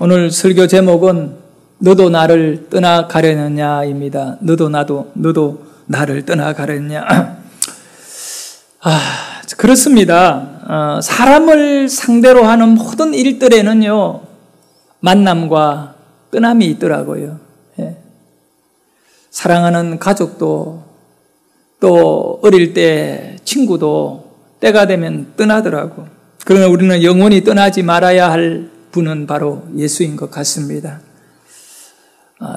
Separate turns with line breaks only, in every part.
오늘 설교 제목은 너도 나를 떠나가려느냐입니다. 너도 나를 떠나가려느냐. 그렇습니다. 사람을 상대로 하는 모든 일들에는요, 만남과 떠남이 있더라고요. 사랑하는 가족도, 또 어릴 때 친구도 때가 되면 떠나더라고. 그러나 우리는 영원히 떠나지 말아야 할 분은 바로 예수인 것 같습니다.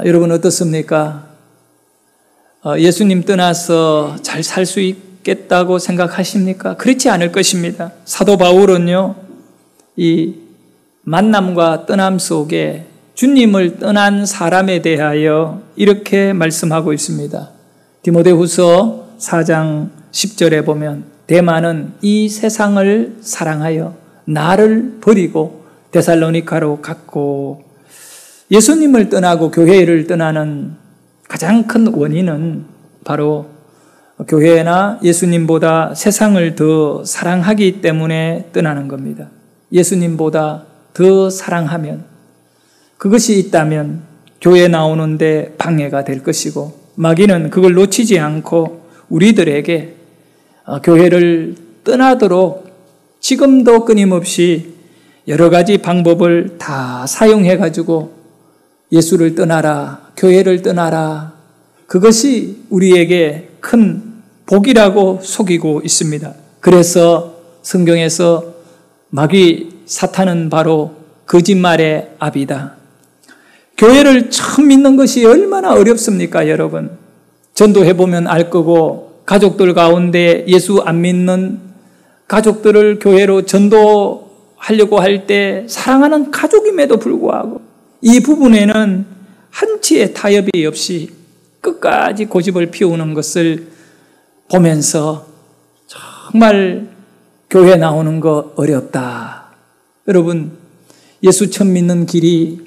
여러분 어떻습니까? 예수님 떠나서 잘 살 수 있겠다고 생각하십니까? 그렇지 않을 것입니다. 사도 바울은요, 이 만남과 떠남 속에 주님을 떠난 사람에 대하여 이렇게 말씀하고 있습니다. 디모데후서 4장 10절에 보면 데마는 이 세상을 사랑하여 나를 버리고 데살로니가로 갔고, 예수님을 떠나고 교회를 떠나는 가장 큰 원인은 바로 교회나 예수님보다 세상을 더 사랑하기 때문에 떠나는 겁니다. 예수님보다 더 사랑하면, 그것이 있다면 교회 나오는데 방해가 될 것이고, 마귀는 그걸 놓치지 않고 우리들에게 교회를 떠나도록 지금도 끊임없이 여러 가지 방법을 다 사용해가지고 예수를 떠나라, 교회를 떠나라, 그것이 우리에게 큰 복이라고 속이고 있습니다. 그래서 성경에서 마귀 사탄은 바로 거짓말의 아비다. 교회를 처음 믿는 것이 얼마나 어렵습니까, 여러분? 전도해보면 알 거고, 가족들 가운데 예수 안 믿는 가족들을 교회로 전도하려고 할 때 사랑하는 가족임에도 불구하고 이 부분에는 한치의 타협이 없이 끝까지 고집을 피우는 것을 보면서 정말 교회 나오는 거 어렵다. 여러분, 예수 처음 믿는 길이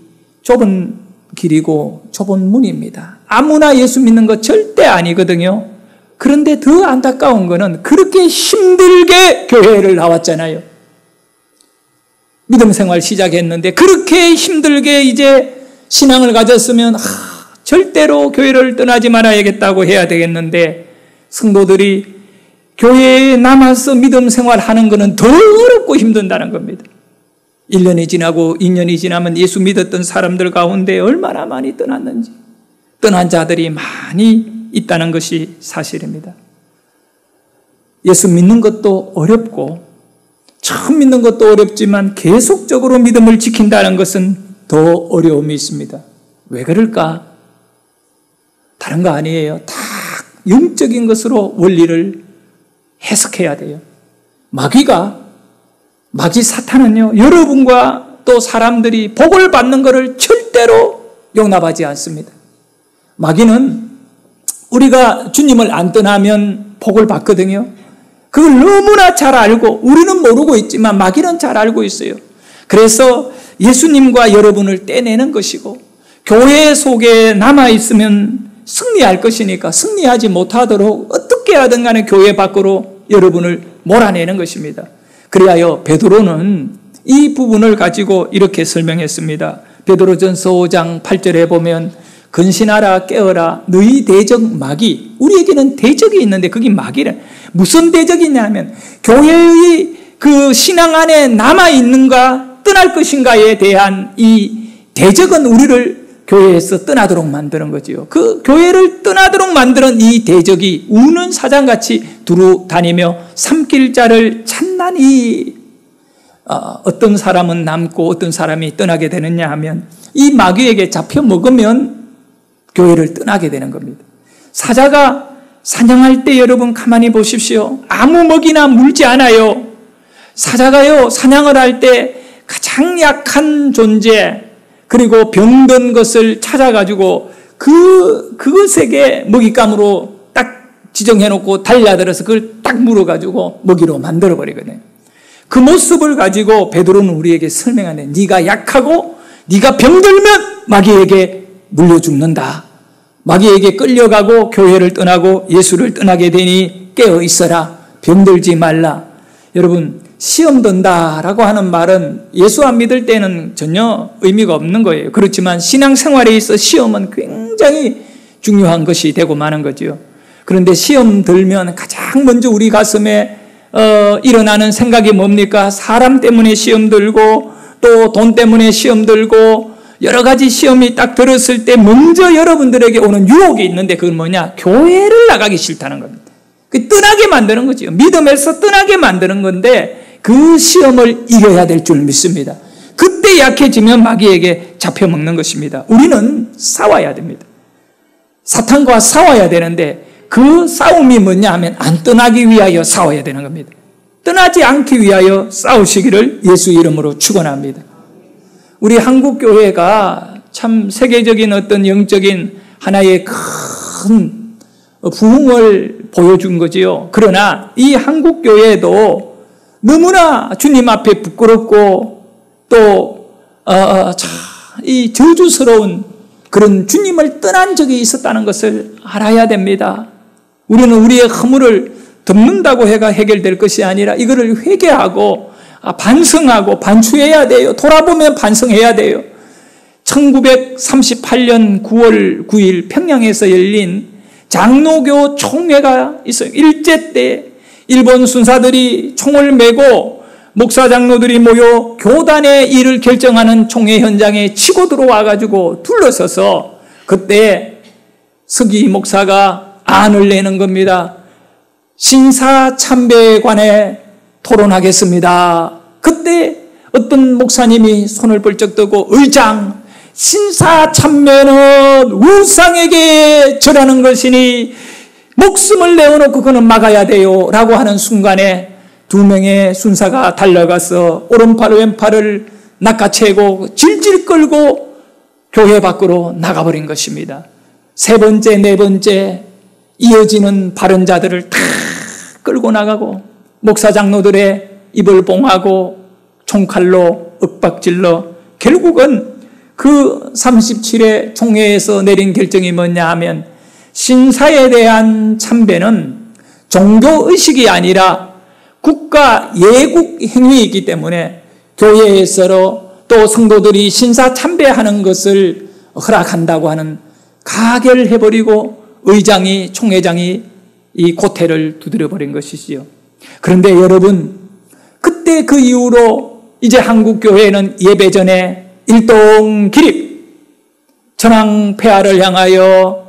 좁은 길이고 좁은 문입니다. 아무나 예수 믿는 거 절대 아니거든요. 그런데 더 안타까운 거는 그렇게 힘들게 교회를 나왔잖아요. 믿음 생활 시작했는데 그렇게 힘들게 이제 신앙을 가졌으면 절대로 교회를 떠나지 말아야겠다고 해야 되겠는데, 성도들이 교회에 남아서 믿음 생활하는 것은 더 어렵고 힘든다는 겁니다. 1년이 지나고 2년이 지나면 예수 믿었던 사람들 가운데 얼마나 많이 떠났는지, 떠난 자들이 많이 있다는 것이 사실입니다. 예수 믿는 것도 어렵고 처음 믿는 것도 어렵지만 계속적으로 믿음을 지킨다는 것은 더 어려움이 있습니다. 왜 그럴까? 다른 거 아니에요. 다 영적인 것으로 원리를 해석해야 돼요. 마귀 사탄은요, 여러분과 또 사람들이 복을 받는 것을 절대로 용납하지 않습니다. 마귀는 우리가 주님을 안 떠나면 복을 받거든요. 그걸 너무나 잘 알고, 우리는 모르고 있지만 마귀는 잘 알고 있어요. 그래서 예수님과 여러분을 떼내는 것이고, 교회 속에 남아있으면 승리할 것이니까 승리하지 못하도록 어떻게 하든 간에 교회 밖으로 여러분을 몰아내는 것입니다. 그리하여 베드로는 이 부분을 가지고 이렇게 설명했습니다. 베드로전서 5장 8절에 보면 근신하라, 깨어라, 너희 대적 마귀. 우리에게는 대적이 있는데 그게 마귀래. 무슨 대적이냐 하면 교회의 그 신앙 안에 남아있는가 떠날 것인가에 대한 이 대적은 우리를 교회에서 떠나도록 만드는 거지요. 그 교회를 떠나도록 만드는 이 대적이 우는 사자같이 두루 다니며 삼킬자를 찬나니, 어떤 사람은 남고 어떤 사람이 떠나게 되느냐 하면 이 마귀에게 잡혀 먹으면 교회를 떠나게 되는 겁니다. 사자가 사냥할 때 여러분 가만히 보십시오. 아무 먹이나 물지 않아요. 사자가요, 사냥을 할 때 가장 약한 존재, 그리고 병든 것을 찾아가지고 그것에게 먹잇감으로 딱 지정해놓고 달려들어서 그걸 딱 물어가지고 먹이로 만들어버리거든요. 그 모습을 가지고 베드로는 우리에게 설명하네. 네가 약하고 네가 병들면 마귀에게 물려 죽는다. 마귀에게 끌려가고 교회를 떠나고 예수를 떠나게 되니 깨어 있어라. 병들지 말라. 여러분, 시험 든다라고 하는 말은 예수 안 믿을 때는 전혀 의미가 없는 거예요. 그렇지만 신앙생활에 있어 시험은 굉장히 중요한 것이 되고 마는 거죠. 그런데 시험 들면 가장 먼저 우리 가슴에 일어나는 생각이 뭡니까? 사람 때문에 시험 들고 또 돈 때문에 시험 들고 여러 가지 시험이 딱 들었을 때 먼저 여러분들에게 오는 유혹이 있는데 그건 뭐냐? 교회를 나가기 싫다는 겁니다. 떠나게 만드는 거죠. 믿음에서 떠나게 만드는 건데 그 시험을 이겨야 될 줄 믿습니다. 그때 약해지면 마귀에게 잡혀먹는 것입니다. 우리는 싸워야 됩니다. 사탄과 싸워야 되는데 그 싸움이 뭐냐 하면 안 떠나기 위하여 싸워야 되는 겁니다. 떠나지 않기 위하여 싸우시기를 예수 이름으로 축원합니다. 우리 한국교회가 참 세계적인 어떤 영적인 하나의 큰 부흥을 보여준 거지요. 그러나 이 한국교회도 너무나 주님 앞에 부끄럽고 또 이 저주스러운 그런 주님을 떠난 적이 있었다는 것을 알아야 됩니다. 우리는 우리의 허물을 덮는다고 해가 해결될 것이 아니라 이거를 회개하고 반성하고 반추해야 돼요. 돌아보면 반성해야 돼요. 1938년 9월 9일 평양에서 열린 장로교 총회가 있어요. 일제 때 일본 순사들이 총을 메고 목사 장로들이 모여 교단의 일을 결정하는 총회 현장에 치고 들어와가지고 둘러서서 그때 서기 목사가 안을 내는 겁니다. 신사참배에 관해 토론하겠습니다. 그때 어떤 목사님이 손을 벌쩍 들고 의장, 신사참배는 우상에게 절하는 것이니 목숨을 내어놓고 그는 막아야 돼요 라고 하는 순간에 두 명의 순사가 달려가서 오른팔 왼팔을 낚아채고 질질 끌고 교회 밖으로 나가버린 것입니다. 세 번째, 네 번째 이어지는 발언 자들을 다 끌고 나가고 목사 장로들의 입을 봉하고 총칼로 윽박질러 결국은 그 37회 총회에서 내린 결정이 뭐냐 하면 신사에 대한 참배는 종교의식이 아니라 국가 예국 행위이기 때문에 교회에서 또 성도들이 신사 참배하는 것을 허락한다고 하는 가결해버리고 의장이 총회장이 이 고태를 두드려버린 것이지요. 그런데 여러분 그때 그 이후로 이제 한국교회는 예배 전에 일동기립 천황폐하를 향하여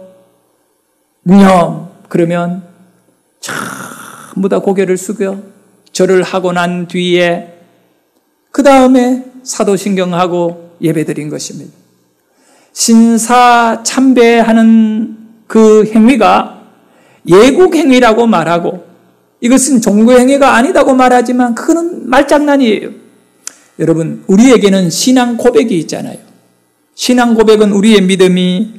념 그러면 전부 다 고개를 숙여 절을 하고 난 뒤에 그 다음에 사도신경하고 예배드린 것입니다. 신사 참배하는 그 행위가 예국행위라고 말하고 이것은 종교행위가 아니다고 말하지만 그거는 말장난이에요. 여러분 우리에게는 신앙 고백이 있잖아요. 신앙 고백은 우리의 믿음이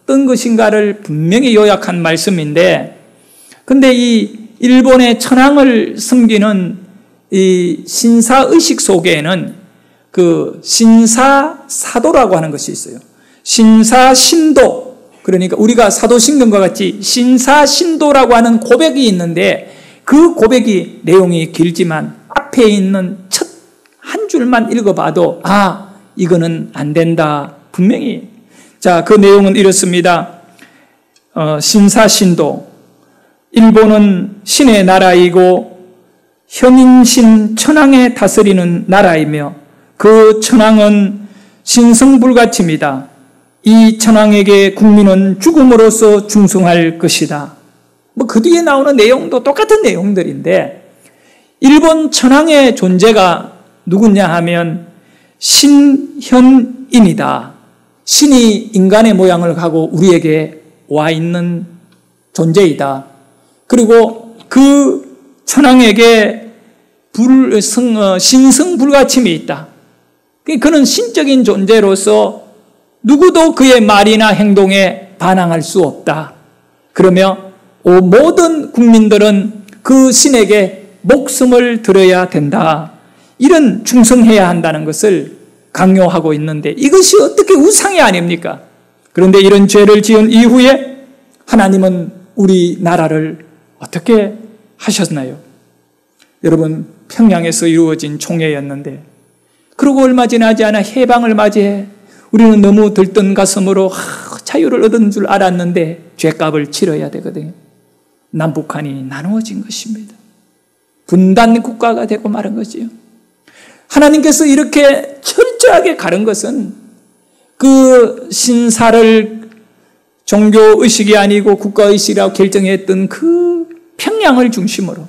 어떤 것인가를 분명히 요약한 말씀인데 근데 이 일본의 천황을 섬기는 이 신사의식 속에는 그 신사사도라고 하는 것이 있어요. 신사신도 그러니까 우리가 사도신경과 같이 신사신도라고 하는 고백이 있는데 그 고백이 내용이 길지만 앞에 있는 첫 한 줄만 읽어봐도 이거는 안 된다 분명히. 자, 그 내용은 이렇습니다. 신사신도 일본은 신의 나라이고 현인신 천황에 다스리는 나라이며 그 천황은 신성불가침이다. 이 천황에게 국민은 죽음으로써 충성할 것이다. 그 뒤에 나오는 내용도 똑같은 내용들인데 일본 천황의 존재가 누구냐 하면 신현인이다. 신이 인간의 모양을 하고 우리에게 와 있는 존재이다. 그리고 그 천황에게 신성불가침이 있다. 그는 신적인 존재로서 누구도 그의 말이나 행동에 반항할 수 없다. 그러며 모든 국민들은 그 신에게 목숨을 들어야 된다. 이런 충성해야 한다는 것을 강요하고 있는데 이것이 어떻게 우상이 아닙니까? 그런데 이런 죄를 지은 이후에 하나님은 우리 나라를 어떻게 하셨나요? 여러분 평양에서 이루어진 총회였는데, 그러고 얼마 지나지 않아 해방을 맞이해 우리는 너무 들뜬 가슴으로 자유를 얻은 줄 알았는데 죗값을 치러야 되거든요. 남북한이 나누어진 것입니다. 분단 국가가 되고 말은 거지요. 하나님께서 이렇게 철저하게 가른 것은 그 신사를 종교의식이 아니고 국가의식이라고 결정했던 그 평양을 중심으로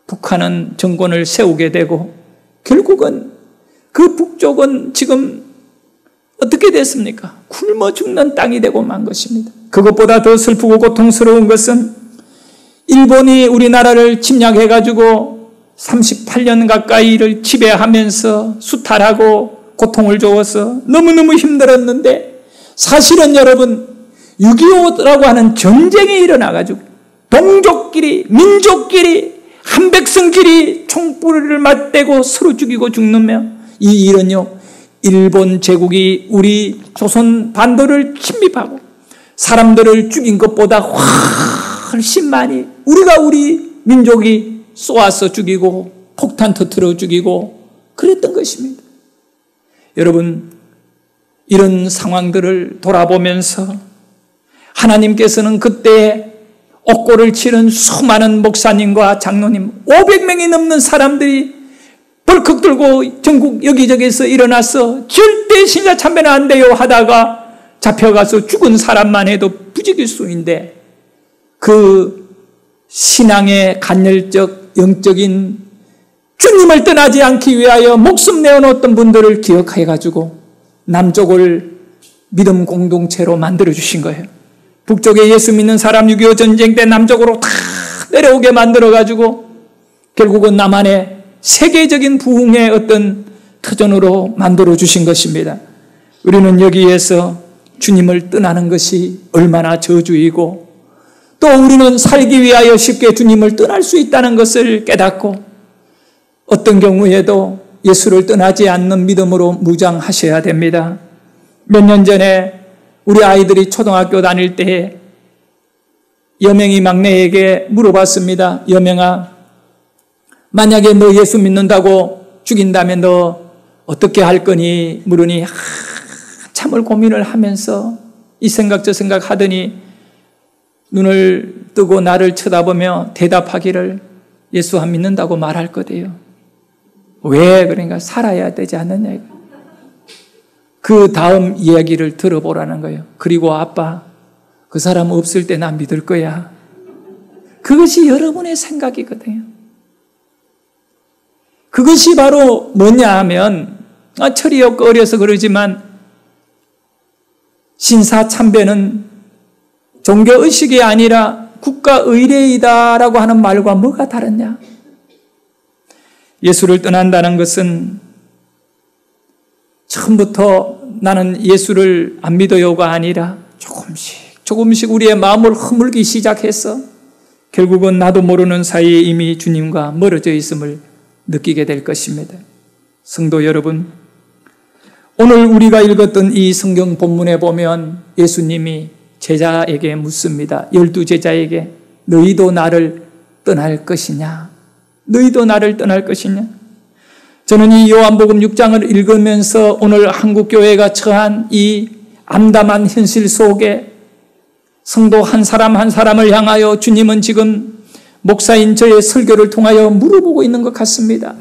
북한은 정권을 세우게 되고, 결국은 그 북쪽은 지금 어떻게 됐습니까? 굶어 죽는 땅이 되고 만 것입니다. 그것보다 더 슬프고 고통스러운 것은 일본이 우리나라를 침략해가지고 38년 가까이를 지배하면서 수탈하고 고통을 줘서 너무너무 힘들었는데, 사실은 여러분 6.25라고 하는 전쟁이 일어나가지고 동족끼리, 민족끼리, 한 백성끼리 총불을 맞대고 서로 죽이고 죽느며, 이 일은요, 일본 제국이 우리 조선 반도를 침입하고 사람들을 죽인 것보다 훨씬 많이 우리 민족이 쏘아서 죽이고 폭탄 터뜨려 죽이고 그랬던 것입니다. 여러분, 이런 상황들을 돌아보면서 하나님께서는 그때 옥고를 치른 수많은 목사님과 장로님 500명이 넘는 사람들이 벌컥 들고 전국 여기저기서 일어나서 절대 신자 참배는 안 돼요 하다가 잡혀가서 죽은 사람만 해도 부지기수인데, 그 신앙의 간열적 영적인 주님을 떠나지 않기 위하여 목숨 내어놓았던 분들을 기억해가지고 남쪽을 믿음 공동체로 만들어주신 거예요. 북쪽에 예수 믿는 사람 6.25 전쟁 때 남쪽으로 다 내려오게 만들어가지고 결국은 남한의 세계적인 부흥의 어떤 터전으로 만들어주신 것입니다. 우리는 여기에서 주님을 떠나는 것이 얼마나 저주이고, 또 우리는 살기 위하여 쉽게 주님을 떠날 수 있다는 것을 깨닫고 어떤 경우에도 예수를 떠나지 않는 믿음으로 무장하셔야 됩니다. 몇 년 전에 우리 아이들이 초등학교 다닐 때 여명이 막내에게 물어봤습니다. 여명아, 만약에 너 예수 믿는다고 죽인다면 너 어떻게 할 거니? 물으니 참을 고민을 하면서 이 생각 저 생각 하더니 눈을 뜨고 나를 쳐다보며 대답하기를 예수 안 믿는다고 말할 거대요. 왜? 그러니까 살아야 되지 않느냐. 그 다음 이야기를 들어보라는 거예요. 그리고 아빠, 그 사람 없을 때 난 믿을 거야. 그것이 여러분의 생각이거든요. 그것이 바로 뭐냐 하면, 철이 없고 어려서 그러지만 신사참배는 종교의식이 아니라 국가의례이다라고 하는 말과 뭐가 다르냐? 예수를 떠난다는 것은 처음부터 나는 예수를 안 믿어요가 아니라 조금씩 우리의 마음을 허물기 시작해서 결국은 나도 모르는 사이에 이미 주님과 멀어져 있음을 느끼게 될 것입니다. 성도 여러분, 오늘 우리가 읽었던 이 성경 본문에 보면 예수님이 제자에게 묻습니다. 12제자에게 너희도 나를 떠날 것이냐? 너희도 나를 떠날 것이냐? 저는 이 요한복음 6장을 읽으면서 오늘 한국교회가 처한 이 암담한 현실 속에 성도 한 사람 한 사람을 향하여 주님은 지금 목사인 저의 설교를 통하여 물어보고 있는 것 같습니다.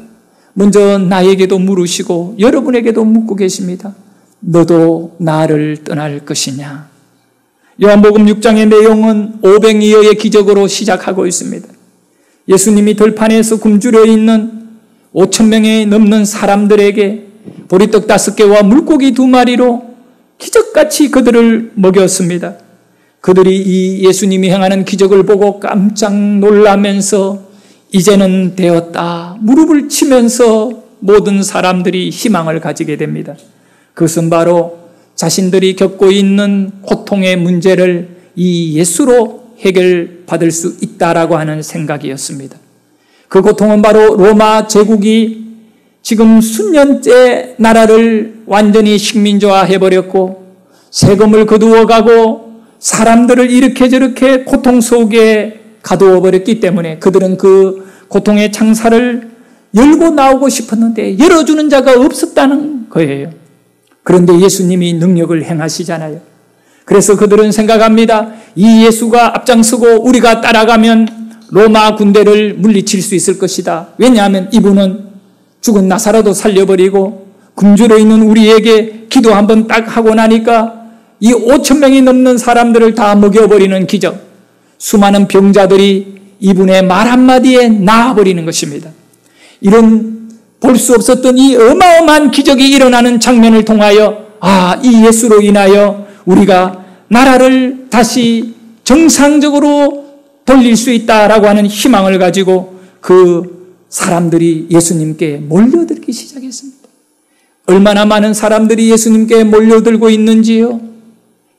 먼저 나에게도 물으시고 여러분에게도 묻고 계십니다. 너도 나를 떠날 것이냐? 요한복음 6장의 내용은 오병이어의 기적으로 시작하고 있습니다. 예수님이 들판에서 굶주려 있는 5,000명이 넘는 사람들에게 보리떡 5개와 물고기 2마리로 기적같이 그들을 먹였습니다. 그들이 이 예수님이 행하는 기적을 보고 깜짝 놀라면서 이제는 되었다 무릎을 치면서 모든 사람들이 희망을 가지게 됩니다. 그것은 바로 자신들이 겪고 있는 고통의 문제를 이 예수로 해결받을 수 있다라고 하는 생각이었습니다. 그 고통은 바로 로마 제국이 지금 수년째 나라를 완전히 식민지화해버렸고 세금을 거두어가고 사람들을 이렇게 저렇게 고통 속에 가두어버렸기 때문에 그들은 그 고통의 창살을 열고 나오고 싶었는데 열어주는 자가 없었다는 거예요. 그런데 예수님이 능력을 행하시잖아요. 그래서 그들은 생각합니다. 이 예수가 앞장서고 우리가 따라가면 로마 군대를 물리칠 수 있을 것이다. 왜냐하면 이분은 죽은 나사로도 살려버리고 굶주려 있는 우리에게 기도 한번 딱 하고 나니까 이 5천 명이 넘는 사람들을 다 먹여버리는 기적, 수많은 병자들이 이분의 말 한마디에 나아버리는 것입니다. 이런 볼 수 없었던 이 어마어마한 기적이 일어나는 장면을 통하여 이 예수로 인하여 우리가 나라를 다시 정상적으로 돌릴 수 있다라고 하는 희망을 가지고 그 사람들이 예수님께 몰려들기 시작했습니다. 얼마나 많은 사람들이 예수님께 몰려들고 있는지요.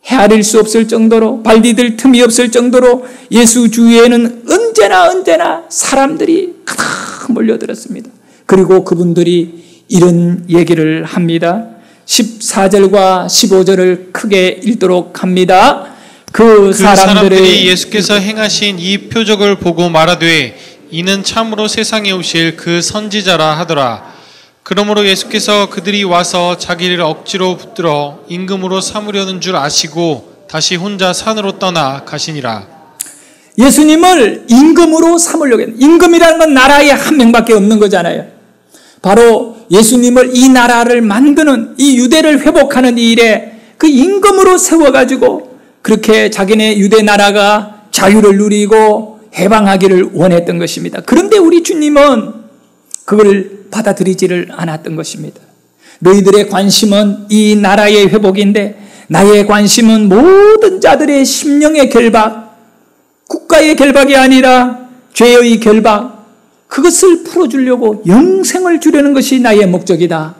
헤아릴 수 없을 정도로, 발디딜 틈이 없을 정도로 예수 주위에는 언제나 사람들이 가득 몰려들었습니다. 그리고 그분들이 이런 얘기를 합니다. 14절과 15절을 크게 읽도록 합니다. 그 사람들이
예수께서 행하신 이 표적을 보고 말하되 이는 참으로 세상에 오실 그 선지자라 하더라. 그러므로 예수께서 그들이 와서 자기를 억지로 붙들어 임금으로 삼으려는 줄 아시고 다시 혼자 산으로 떠나 가시니라.
예수님을 임금으로 삼으려고 했는데, 임금이라는 건 나라에 한 명밖에 없는 거잖아요. 바로 예수님을 이 나라를 만드는, 이 유대를 회복하는 이 일에 그 임금으로 세워가지고 그렇게 자기네 유대 나라가 자유를 누리고 해방하기를 원했던 것입니다. 그런데 우리 주님은 그걸 받아들이지를 않았던 것입니다. 너희들의 관심은 이 나라의 회복인데 나의 관심은 모든 자들의 심령의 결박, 국가의 결박이 아니라 죄의 결박, 그것을 풀어주려고 영생을 주려는 것이 나의 목적이다.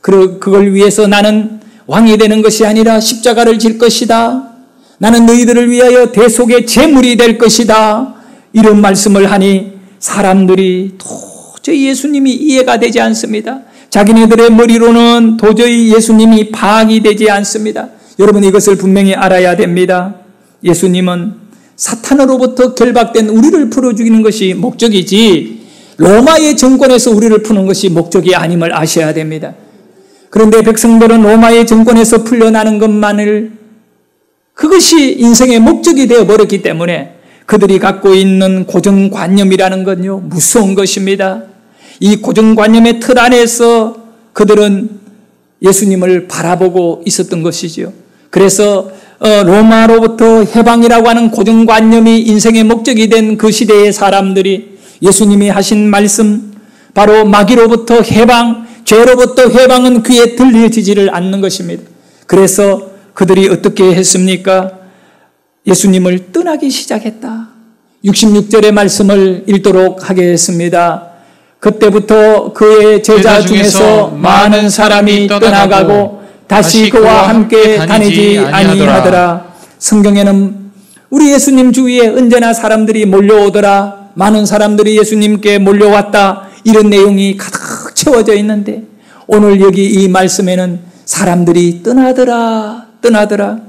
그걸 위해서 나는 왕이 되는 것이 아니라 십자가를 질 것이다. 나는 너희들을 위하여 대속의 제물이 될 것이다. 이런 말씀을 하니 사람들이 도저히 예수님이 이해가 되지 않습니다. 자기네들의 머리로는 도저히 예수님이 파악이 되지 않습니다. 여러분, 이것을 분명히 알아야 됩니다. 예수님은 사탄으로부터 결박된 우리를 풀어주기는 것이 목적이지 로마의 정권에서 우리를 푸는 것이 목적이 아님을 아셔야 됩니다. 그런데 백성들은 로마의 정권에서 풀려나는 것만을, 그것이 인생의 목적이 되어버렸기 때문에 그들이 갖고 있는 고정관념이라는 건요, 무서운 것입니다. 이 고정관념의 틀 안에서 그들은 예수님을 바라보고 있었던 것이죠. 그래서 로마로부터 해방이라고 하는 고정관념이 인생의 목적이 된 그 시대의 사람들이 예수님이 하신 말씀, 바로 마귀로부터 해방, 죄로부터 해방은 귀에 들려지지를 않는 것입니다. 그래서 그들이 어떻게 했습니까? 예수님을 떠나기 시작했다. 66절의 말씀을 읽도록 하겠습니다. 그때부터 그의 제자 중에서 많은 사람이 떠나가고 다시 그와 함께 다니지 아니하더라. 성경에는 우리 예수님 주위에 언제나 사람들이 몰려오더라, 많은 사람들이 예수님께 몰려왔다, 이런 내용이 가득 채워져 있는데 오늘 여기 이 말씀에는 사람들이 떠나더라.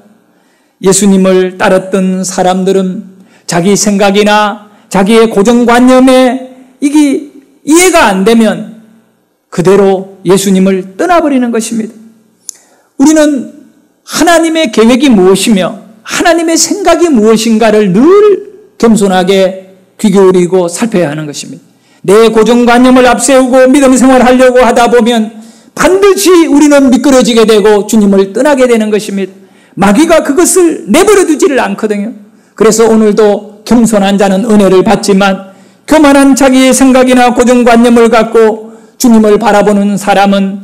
예수님을 따랐던 사람들은 자기 생각이나 자기의 고정관념에 이게 이해가 안 되면 그대로 예수님을 떠나버리는 것입니다. 우리는 하나님의 계획이 무엇이며 하나님의 생각이 무엇인가를 늘 겸손하게 귀 기울이고 살펴야 하는 것입니다. 내 고정관념을 앞세우고 믿음 생활하려고 하다 보면 반드시 우리는 미끄러지게 되고 주님을 떠나게 되는 것입니다. 마귀가 그것을 내버려 두지를 않거든요. 그래서 오늘도 겸손한 자는 은혜를 받지만 교만한 자기의 생각이나 고정관념을 갖고 주님을 바라보는 사람은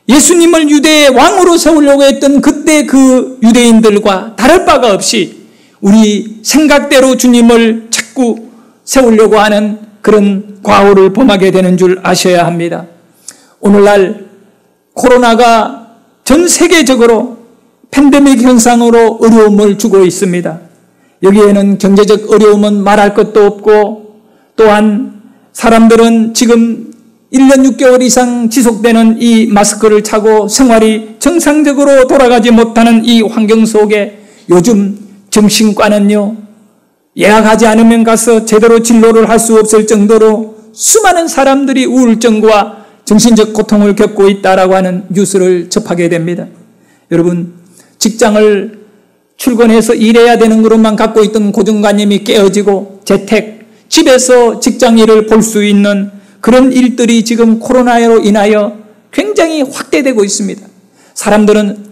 예수님을 유대의 왕으로 세우려고 했던 그때 그 유대인들과 다를 바가 없이 우리 생각대로 주님을 자꾸 세우려고 하는 그런 과오를 범하게 되는 줄 아셔야 합니다. 오늘날 코로나가 전 세계적으로 팬데믹 현상으로 어려움을 주고 있습니다. 여기에는 경제적 어려움은 말할 것도 없고, 또한 사람들은 지금 1년 6개월 이상 지속되는 이 마스크를 차고 생활이 정상적으로 돌아가지 못하는 이 환경 속에 요즘 정신과는요, 예약하지 않으면 가서 제대로 진료를 할 수 없을 정도로 수많은 사람들이 우울증과 정신적 고통을 겪고 있다라고 하는 뉴스를 접하게 됩니다. 여러분, 직장을 출근해서 일해야 되는 것만 갖고 있던 고정관념이 깨어지고 재택, 집에서 직장 일을 볼 수 있는 그런 일들이 지금 코로나로 인하여 굉장히 확대되고 있습니다. 사람들은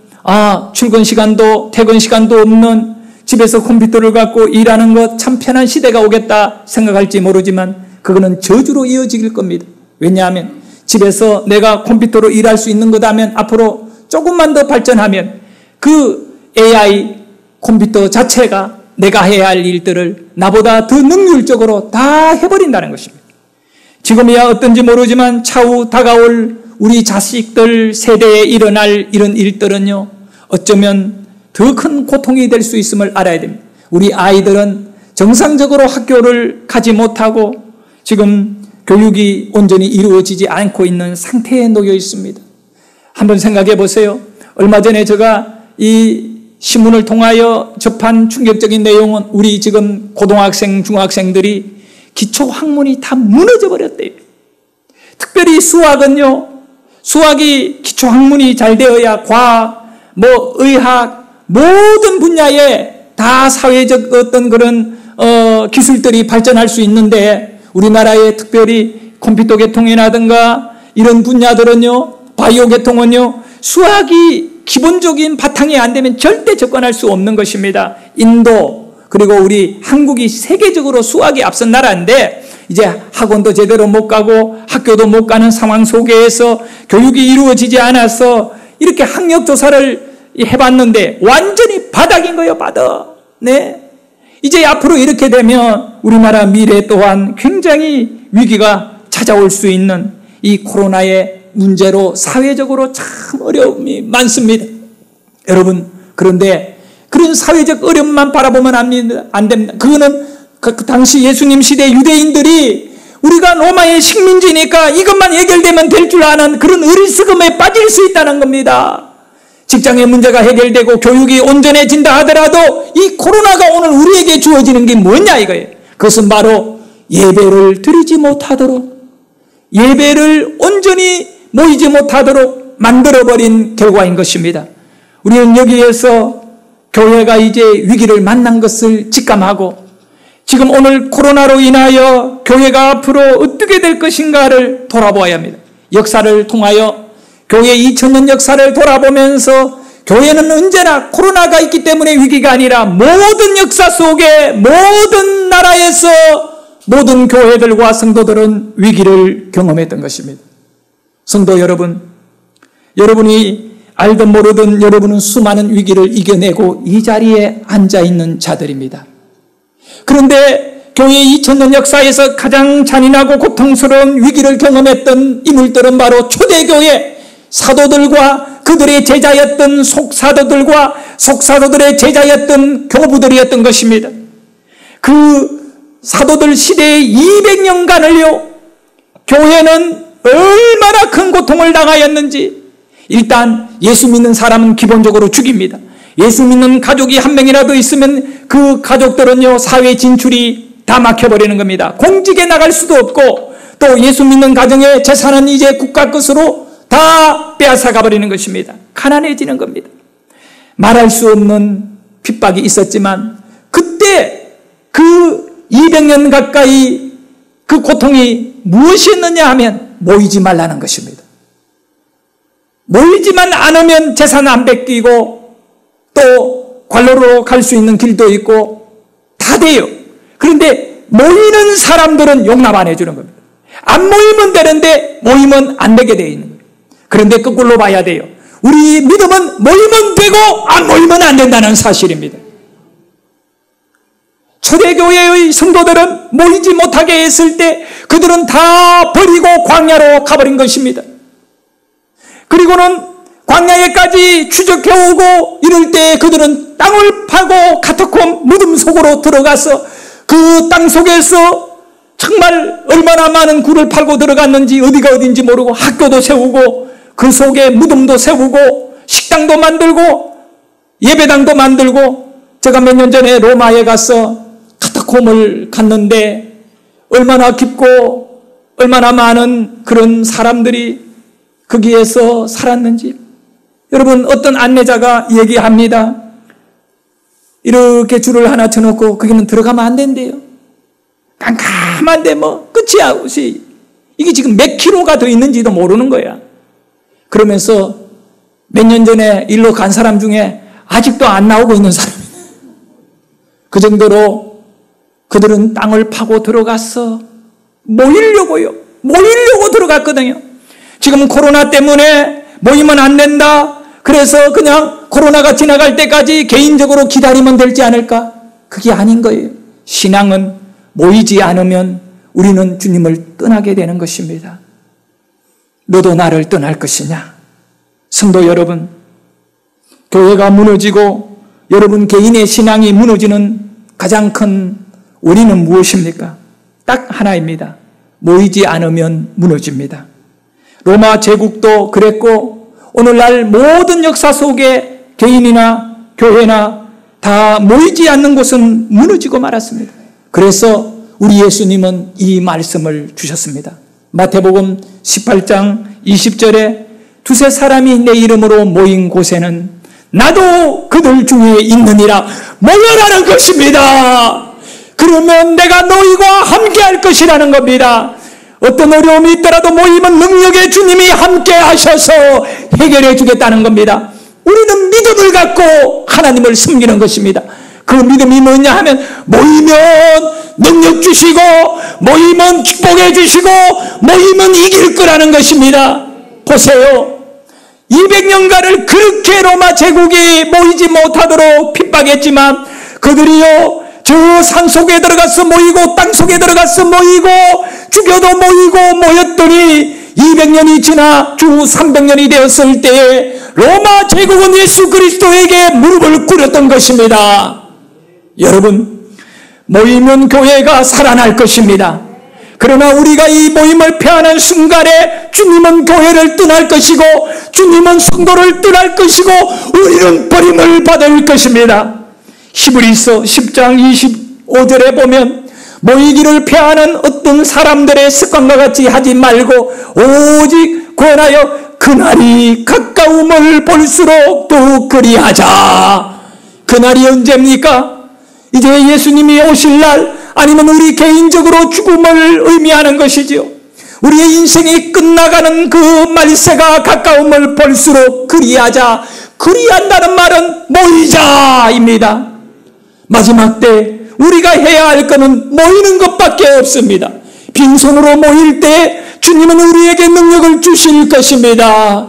출근 시간도 퇴근 시간도 없는 집에서 컴퓨터를 갖고 일하는 것 참 편한 시대가 오겠다 생각할지 모르지만 그거는 저주로 이어질 겁니다. 왜냐하면 집에서 내가 컴퓨터로 일할 수 있는 거다면 앞으로 조금만 더 발전하면 그 AI 컴퓨터 자체가 내가 해야 할 일들을 나보다 더 능률적으로 다 해버린다는 것입니다. 지금이야 어떤지 모르지만 차후 다가올 우리 자식들 세대에 일어날 이런 일들은요, 어쩌면 더 큰 고통이 될 수 있음을 알아야 됩니다. 우리 아이들은 정상적으로 학교를 가지 못하고 지금 교육이 온전히 이루어지지 않고 있는 상태에 놓여 있습니다. 한번 생각해 보세요. 얼마 전에 제가 이 신문을 통하여 접한 충격적인 내용은 우리 지금 고등학생, 중학생들이 기초 학문이 다 무너져 버렸대요. 특별히 수학은요, 수학이 기초 학문이 잘 되어야 과학, 의학, 모든 분야에 다 사회적 어떤 그런 기술들이 발전할 수 있는데 우리나라의 특별히 컴퓨터 계통이라든가 이런 분야들은요, 바이오 계통은요, 수학이 기본적인 바탕이 안 되면 절대 접근할 수 없는 것입니다. 인도 그리고 우리 한국이 세계적으로 수학이 앞선 나라인데 이제 학원도 제대로 못 가고 학교도 못 가는 상황 속에서 교육이 이루어지지 않아서 이렇게 학력 조사를 해봤는데 완전히 바닥인 거예요. 바닥. 네. 이제 앞으로 이렇게 되면 우리나라 미래 또한 굉장히 위기가 찾아올 수 있는 이 코로나의 문제로 사회적으로 참 어려움이 많습니다. 여러분, 그런데 그런 사회적 어려움만 바라보면 안 됩니다. 그거는 그 당시 예수님 시대 유대인들이 우리가 로마의 식민지니까 이것만 해결되면 될 줄 아는 그런 어리석음에 빠질 수 있다는 겁니다. 직장의 문제가 해결되고 교육이 온전해진다 하더라도 이 코로나가 오늘 우리에게 주어지는 게 뭐냐 이거예요. 그것은 바로 예배를 드리지 못하도록, 예배를 온전히 모이지 못하도록 만들어버린 결과인 것입니다. 우리는 여기에서 교회가 이제 위기를 만난 것을 직감하고 지금 오늘 코로나로 인하여 교회가 앞으로 어떻게 될 것인가를 돌아보아야 합니다. 역사를 통하여 교회 2000년 역사를 돌아보면서 교회는 언제나 코로나가 있기 때문에 위기가 아니라 모든 역사 속에 모든 나라에서 모든 교회들과 성도들은 위기를 경험했던 것입니다. 성도 여러분, 여러분이 알든 모르든 여러분은 수많은 위기를 이겨내고 이 자리에 앉아있는 자들입니다. 그런데 교회 2000년 역사에서 가장 잔인하고 고통스러운 위기를 경험했던 인물들은 바로 초대교회 사도들과 그들의 제자였던 속사도들과 속사도들의 제자였던 교부들이었던 것입니다. 그 사도들 시대의 200년간을요, 교회는 얼마나 큰 고통을 당하였는지. 일단 예수 믿는 사람은 기본적으로 죽입니다. 예수 믿는 가족이 한 명이라도 있으면 그 가족들은요, 사회 진출이 다 막혀버리는 겁니다. 공직에 나갈 수도 없고 또 예수 믿는 가정의 재산은 이제 국가 것으로 다 빼앗아가 버리는 것입니다. 가난해지는 겁니다. 말할 수 없는 핍박이 있었지만 그때 그 200년 가까이 그 고통이 무엇이었느냐 하면 모이지 말라는 것입니다. 모이지만 않으면 재산 안 뺏기고 또 관로로 갈 수 있는 길도 있고 다 돼요. 그런데 모이는 사람들은 용납 안 해주는 겁니다. 안 모이면 되는데 모이면 안 되게 되어 있는 거예요. 그런데 거꾸로 봐야 돼요. 우리 믿음은 모이면 되고 안 모이면 안 된다는 사실입니다. 초대교회의 성도들은 모이지 못하게 했을 때 그들은 다 버리고 광야로 가버린 것입니다. 그리고는 광야에까지 추적해오고 이럴 때 그들은 땅을 파고 카타콤 무덤 속으로 들어가서 그 땅 속에서 정말 얼마나 많은 굴을 팔고 들어갔는지 어디가 어딘지 모르고 학교도 세우고 그 속에 무덤도 세우고 식당도 만들고 예배당도 만들고, 제가 몇 년 전에 로마에 가서 카타콤을 갔는데 얼마나 깊고 얼마나 많은 그런 사람들이 거기에서 살았는지. 여러분, 어떤 안내자가 얘기합니다. 이렇게 줄을 하나 쳐놓고 거기는 들어가면 안 된대요. 깜깜한데 뭐 끝이 없이 이게 지금 몇 킬로가 더 있는지도 모르는 거야. 그러면서 몇 년 전에 일로 간 사람 중에 아직도 안 나오고 있는 사람이네. 그 정도로 그들은 땅을 파고 들어가서 모이려고 들어갔거든요. 지금 코로나 때문에 모이면 안 된다. 그래서 그냥 코로나가 지나갈 때까지 개인적으로 기다리면 될지 않을까? 그게 아닌 거예요. 신앙은 모이지 않으면 우리는 주님을 떠나게 되는 것입니다. 너도 나를 떠날 것이냐? 성도 여러분, 교회가 무너지고 여러분 개인의 신앙이 무너지는 가장 큰 원인은 무엇입니까? 딱 하나입니다. 모이지 않으면 무너집니다. 로마 제국도 그랬고 오늘날 모든 역사 속에 개인이나 교회나 다 모이지 않는 곳은 무너지고 말았습니다. 그래서 우리 예수님은 이 말씀을 주셨습니다. 마태복음 18장 20절에 두세 사람이 내 이름으로 모인 곳에는 나도 그들 중에 있느니라 모여라는 것입니다. 그러면 내가 너희와 함께 할 것이라는 겁니다. 어떤 어려움이 있더라도 모이면 능력의 주님이 함께 하셔서 해결해 주겠다는 겁니다. 우리는 믿음을 갖고 하나님을 섬기는 것입니다. 그 믿음이 뭐냐 하면 모이면 능력 주시고 모이면 축복해 주시고 모이면 이길 거라는 것입니다. 보세요. 200년간을 그렇게 로마 제국이 모이지 못하도록 핍박했지만 그들이요 저 산속에 들어가서 모이고 땅속에 들어가서 모이고 죽여도 모이고 모였더니 200년이 지나 주 300년이 되었을 때에 로마 제국은 예수 그리스도에게 무릎을 꿇었던 것입니다. 여러분, 모이면 교회가 살아날 것입니다. 그러나 우리가 이 모임을 폐하는 순간에 주님은 교회를 떠날 것이고 주님은 성도를 떠날 것이고 우리는 버림을 받을 것입니다. 히브리서 10장 25절에 보면 모이기를 폐하는 어떤 사람들의 습관과 같이 하지 말고 오직 권하여 그날이 가까움을 볼수록 더욱 그리하자. 그날이 언제입니까? 이제 예수님이 오실 날 아니면 우리 개인적으로 죽음을 의미하는 것이지요. 우리의 인생이 끝나가는 그 말세가 가까움을 볼수록 그리하자. 그리한다는 말은 모이자입니다. 마지막 때 우리가 해야 할 것은 모이는 것밖에 없습니다. 빈손으로 모일 때 주님은 우리에게 능력을 주실 것입니다.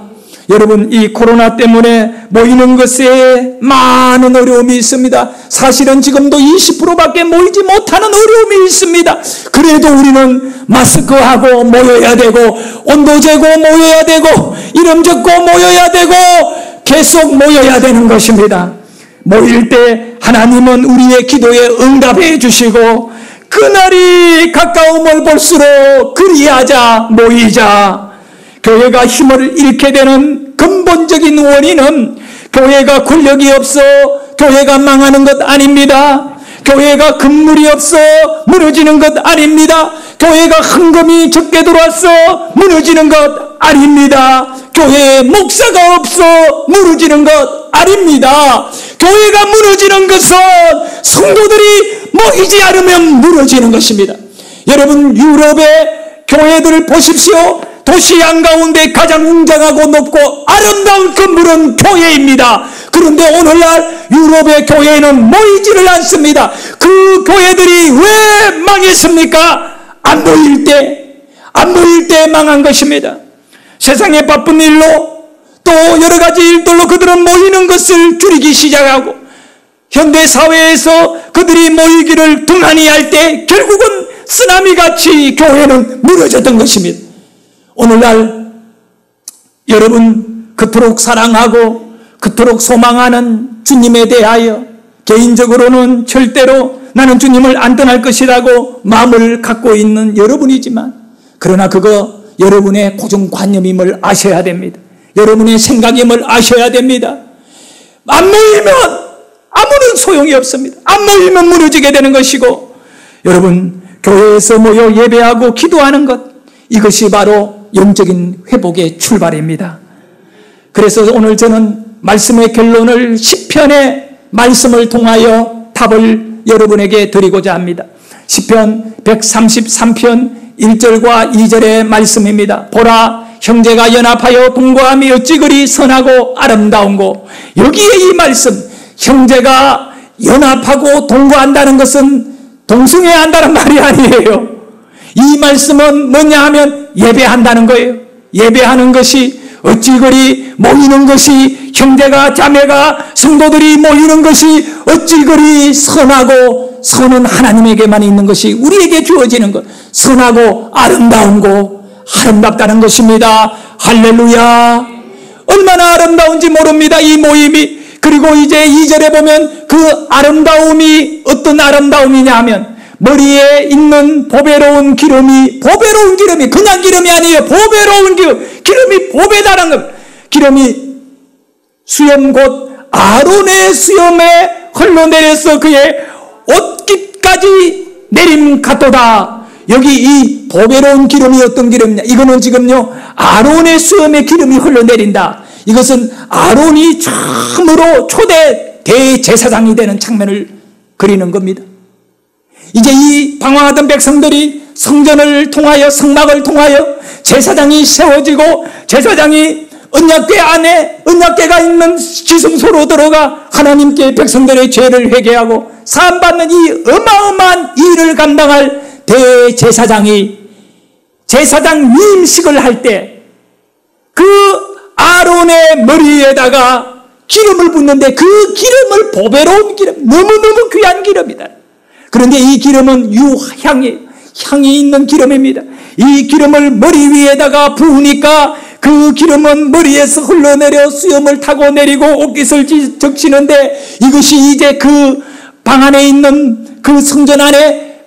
여러분, 이 코로나 때문에 모이는 것에 많은 어려움이 있습니다. 사실은 지금도 20%밖에 모이지 못하는 어려움이 있습니다. 그래도 우리는 마스크하고 모여야 되고 온도 재고 모여야 되고 이름 적고 모여야 되고 계속 모여야 되는 것입니다. 모일 때 하나님은 우리의 기도에 응답해 주시고 그날이 가까움을 볼수록 그리하자, 모이자. 교회가 힘을 잃게 되는 근본적인 원인은 교회가 권력이 없어 교회가 망하는 것 아닙니다. 교회가 건물이 없어 무너지는 것 아닙니다. 교회가 헌금이 적게 들어와서 무너지는 것 아닙니다. 교회에 목사가 없어 무너지는 것 아닙니다. 교회가 무너지는 것은 성도들이 모이지 않으면 무너지는 것입니다. 여러분, 유럽의 교회들을 보십시오. 도시 한가운데 가장 웅장하고 높고 아름다운 건물은 교회입니다. 그런데 오늘날 유럽의 교회는 모이지를 않습니다. 그 교회들이 왜 망했습니까? 안 모일 때 망한 것입니다. 세상의 바쁜 일로 또 여러 가지 일들로 그들은 모이는 것을 줄이기 시작하고 현대사회에서 그들이 모이기를 등한히 할 때 결국은 쓰나미같이 교회는 무너졌던 것입니다. 오늘날 여러분 그토록 사랑하고 그토록 소망하는 주님에 대하여 개인적으로는 절대로 나는 주님을 안 떠날 것이라고 마음을 갖고 있는 여러분이지만 그러나 그거 여러분의 고정관념임을 아셔야 됩니다. 여러분의 생각임을 아셔야 됩니다. 안 모이면 아무런 소용이 없습니다. 안 모이면 무너지게 되는 것이고 여러분 교회에서 모여 예배하고 기도하는 것 이것이 바로 영적인 회복의 출발입니다. 그래서 오늘 저는 말씀의 결론을 시편의 말씀을 통하여 답을 여러분에게 드리고자 합니다. 시편 133편 1절과 2절의 말씀입니다. 보라, 형제가 연합하여 동거함이 어찌 그리 선하고 아름다운고. 여기에 이 말씀, 형제가 연합하고 동거한다는 것은 동성애한다는 말이 아니에요. 이 말씀은 뭐냐 하면 예배한다는 거예요. 예배하는 것이 어찌 그리 모이는 것이, 형제가 자매가 성도들이 모이는 것이 어찌 그리 선하고, 선은 하나님에게만 있는 것이 우리에게 주어지는 것, 선하고 아름답다는 것입니다. 할렐루야. 얼마나 아름다운지 모릅니다, 이 모임이. 그리고 이제 2절에 보면 그 아름다움이 어떤 아름다움이냐 하면, 머리에 있는 보배로운 기름이 그냥 기름이 아니에요. 보배로운 기름이 보배다라는 것. 기름이 수염 곧 아론의 수염에 흘러내려서 그의 옷깃까지 내림 같도다. 여기 이 보배로운 기름이 어떤 기름이냐, 이거는 지금요 아론의 수염에 기름이 흘러내린다. 이것은 아론이 참으로 초대 대제사장이 되는 장면을 그리는 겁니다. 이제 이 방황하던 백성들이 성전을 통하여, 성막을 통하여 제사장이 세워지고, 제사장이 언약궤 안에, 언약궤가 있는 지성소로 들어가 하나님께 백성들의 죄를 회개하고 사함받는 이 어마어마한 일을 감당할 대제사장이 제사장 위임식을 할 때 그 아론의 머리에다가 기름을 붓는데, 그 기름을 보배로운 기름, 너무너무 귀한 기름이다. 그런데 이 기름은 향이 있는 기름입니다. 이 기름을 머리 위에다가 부으니까 그 기름은 머리에서 흘러내려 수염을 타고 내리고 옷깃을 적시는데, 이것이 이제 그 방 안에 있는 그 성전 안에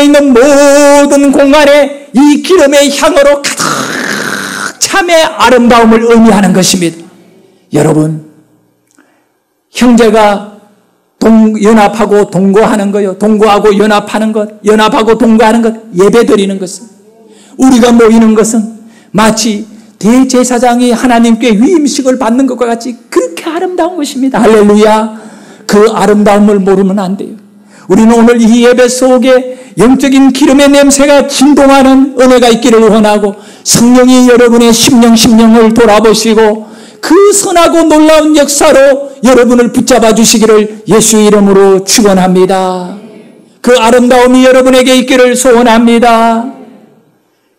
있는 모든 공간에 이 기름의 향으로 가득 참의 아름다움을 의미하는 것입니다. 여러분, 형제가 연합하고 동거하는 거요. 동거하고 연합하는 것, 연합하고 동거하는 것, 예배드리는 것은, 우리가 모이는 것은 마치 대제사장이 하나님께 위임식을 받는 것과 같이 그렇게 아름다운 것입니다. 할렐루야. 그 아름다움을 모르면 안 돼요. 우리는 오늘 이 예배 속에 영적인 기름의 냄새가 진동하는 은혜가 있기를 원하고, 성령이 여러분의 심령을 돌아보시고 그 선하고 놀라운 역사로 여러분을 붙잡아 주시기를 예수 이름으로 축원합니다. 그 아름다움이 여러분에게 있기를 소원합니다.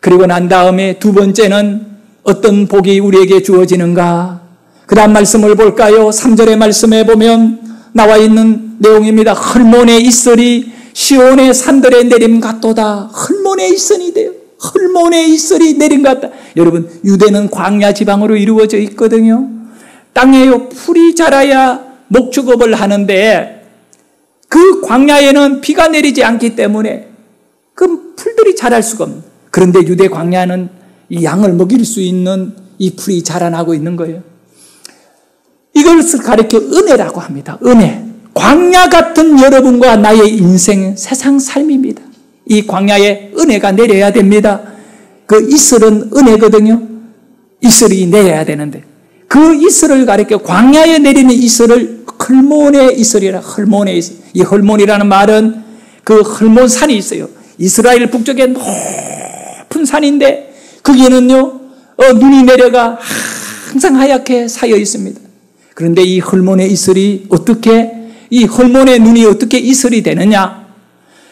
그리고 난 다음에 두 번째는 어떤 복이 우리에게 주어지는가? 그 다음 말씀을 볼까요? 3절의 말씀에 보면 나와 있는 내용입니다. 헐몬의 이슬이 시온의 산들에 내림 같도다. 헐몬의 이슬이 돼요. 헐몬의 이슬이 내림 같다. 여러분, 유대는 광야 지방으로 이루어져 있거든요. 땅에요 풀이 자라야 목축업을 하는데, 그 광야에는 비가 내리지 않기 때문에 그 풀들이 자랄 수가 없는. 그런데 유대 광야는 이 양을 먹일 수 있는 이 풀이 자라나고 있는 거예요. 이것을 가리켜 은혜라고 합니다. 은혜. 광야 같은 여러분과 나의 인생, 세상 삶입니다. 이 광야에 은혜가 내려야 됩니다. 그 이슬은 은혜거든요. 이슬이 내려야 되는데, 그 이슬을 가리켜 광야에 내리는 이슬을 헐몬의 이슬이라. 헐몬의 이슬. 이 헐몬이라는 말은 그 헐몬산이 있어요. 이스라엘 북쪽에 높은 산인데 거기에는요 눈이 내려가 항상 하얗게 쌓여 있습니다. 그런데 이 헐몬의 이슬이 이 헐몬의 눈이 어떻게 이슬이 되느냐?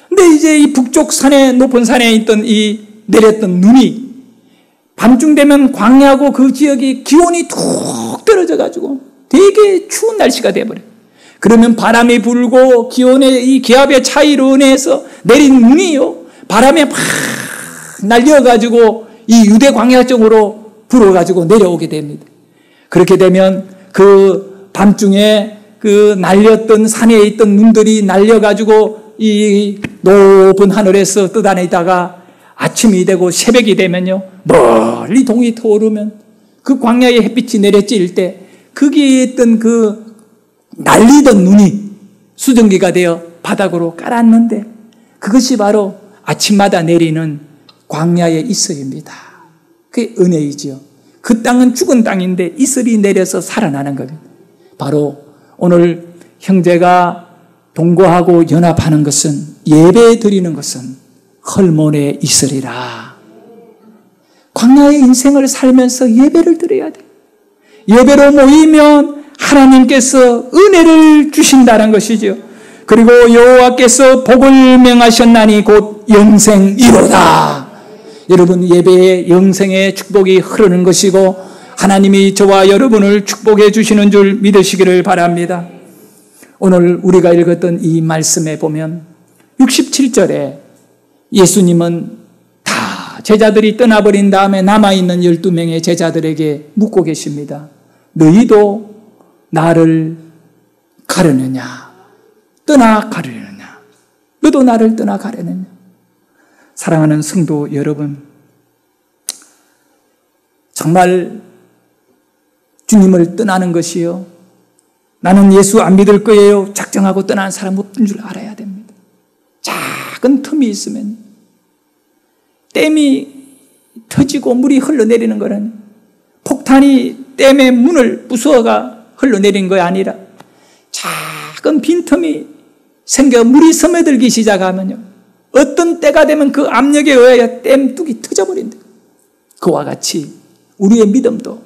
근데 이제 이 북쪽 산에, 높은 산에 있던 이 내렸던 눈이 밤중 되면 광야고 그 지역이 기온이 툭 떨어져가지고 되게 추운 날씨가 돼버려요. 그러면 바람이 불고 기온의 이 기압의 차이로 인해서 내린 눈이요, 바람에 막 날려가지고 이 유대 광야 쪽으로 불어가지고 내려오게 됩니다. 그렇게 되면 그 밤중에 그 날렸던 산에 있던 눈들이 날려가지고 이 높은 하늘에서 떠다니다가 아침이 되고 새벽이 되면요, 멀리 동이 터오르면 그 광야에 햇빛이 내려질 때 거기에 있던 그 날리던 눈이 수증기가 되어 바닥으로 깔았는데, 그것이 바로 아침마다 내리는 광야의 이슬입니다. 그게 은혜이지요. 그 땅은 죽은 땅인데 이슬이 내려서 살아나는 겁니다. 바로 오늘 형제가 동거하고 연합하는 것은, 예배 드리는 것은 헐몬의 이슬이라. 광야의 인생을 살면서 예배를 드려야 돼. 예배로 모이면 하나님께서 은혜를 주신다는 것이죠. 그리고 여호와께서 복을 명하셨나니 곧 영생이로다. 여러분, 예배에 영생의 축복이 흐르는 것이고 하나님이 저와 여러분을 축복해 주시는 줄 믿으시기를 바랍니다. 오늘 우리가 읽었던 이 말씀에 보면 67절에 예수님은 다 제자들이 떠나버린 다음에 남아있는 12명의 제자들에게 묻고 계십니다. 너희도 나를 가려느냐? 떠나가려느냐? 너도 나를 떠나가려느냐? 사랑하는 성도 여러분, 정말 주님을 떠나는 것이요, 나는 예수 안 믿을 거예요 작정하고 떠나는 사람 없는 줄 알아야 됩니다. 작은 틈이 있으면, 댐이 터지고 물이 흘러내리는 거는 폭탄이 댐의 문을 부수어가 흘러내린 것이 아니라 작은 빈틈이 생겨 물이 스며들기 시작하면요, 어떤 때가 되면 그 압력에 의하여 댐 뚝이 터져버린다. 그와 같이 우리의 믿음도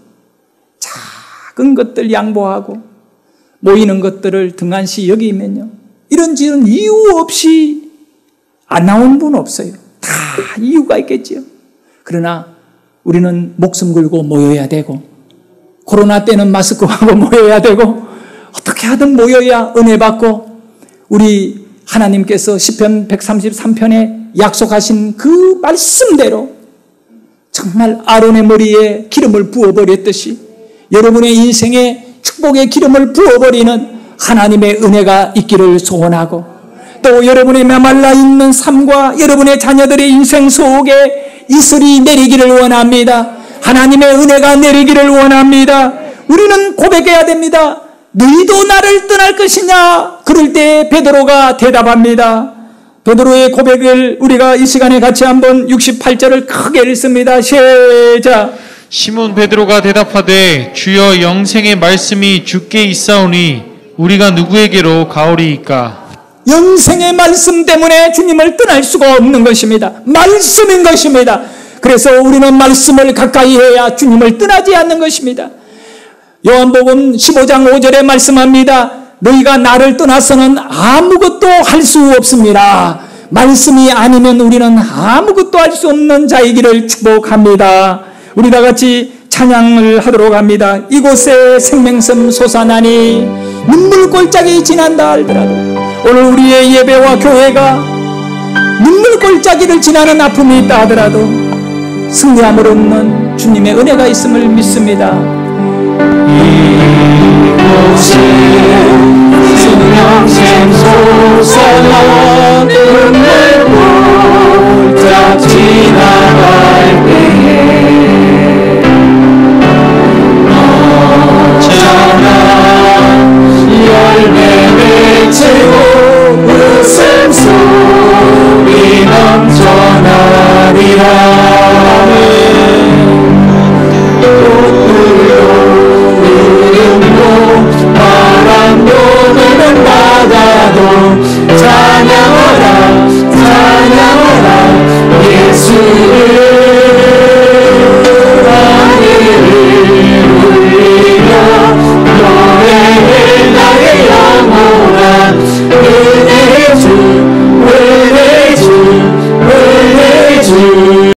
작은 것들 양보하고 모이는 것들을 등한시 여기면요, 이런저런 이유 없이 안 나오는 분 없어요. 다 이유가 있겠지요. 그러나 우리는 목숨 걸고 모여야 되고, 코로나 때는 마스크하고 모여야 되고, 어떻게 하든 모여야 은혜 받고, 우리 하나님께서 시편 133편에 약속하신 그 말씀대로 정말 아론의 머리에 기름을 부어버렸듯이 여러분의 인생에 축복의 기름을 부어버리는 하나님의 은혜가 있기를 소원하고, 또 여러분의 메말라 있는 삶과 여러분의 자녀들의 인생 속에 이슬이 내리기를 원합니다. 하나님의 은혜가 내리기를 원합니다. 우리는 고백해야 됩니다. 너희도 나를 떠날 것이냐? 그럴 때 베드로가 대답합니다. 베드로의 고백을 우리가 이 시간에 같이 한번 68절을 크게 읽습니다. 시작.
시몬 베드로가 대답하되 주여 영생의 말씀이 주께 있사오니 우리가 누구에게로 가오리이까?
영생의 말씀 때문에 주님을 떠날 수가 없는 것입니다. 말씀인 것입니다. 그래서 우리는 말씀을 가까이 해야 주님을 떠나지 않는 것입니다. 요한복음 15장 5절에 말씀합니다. 너희가 나를 떠나서는 아무것도 할 수 없습니다. 말씀이 아니면 우리는 아무것도 할 수 없는 자이기를 축복합니다. 우리 다 같이 찬양을 하도록 합니다. 이곳에 생명샘 솟아나니 눈물골짜기 지난다 할더라도, 오늘 우리의 예배와 교회가 눈물골짜기를 지나는 아픔이 있다 하더라도 승리함을 얻는 주님의 은혜가 있음을 믿습니다.
이곳에 생명샘 솟아나 눈물골짜기 지나갈 때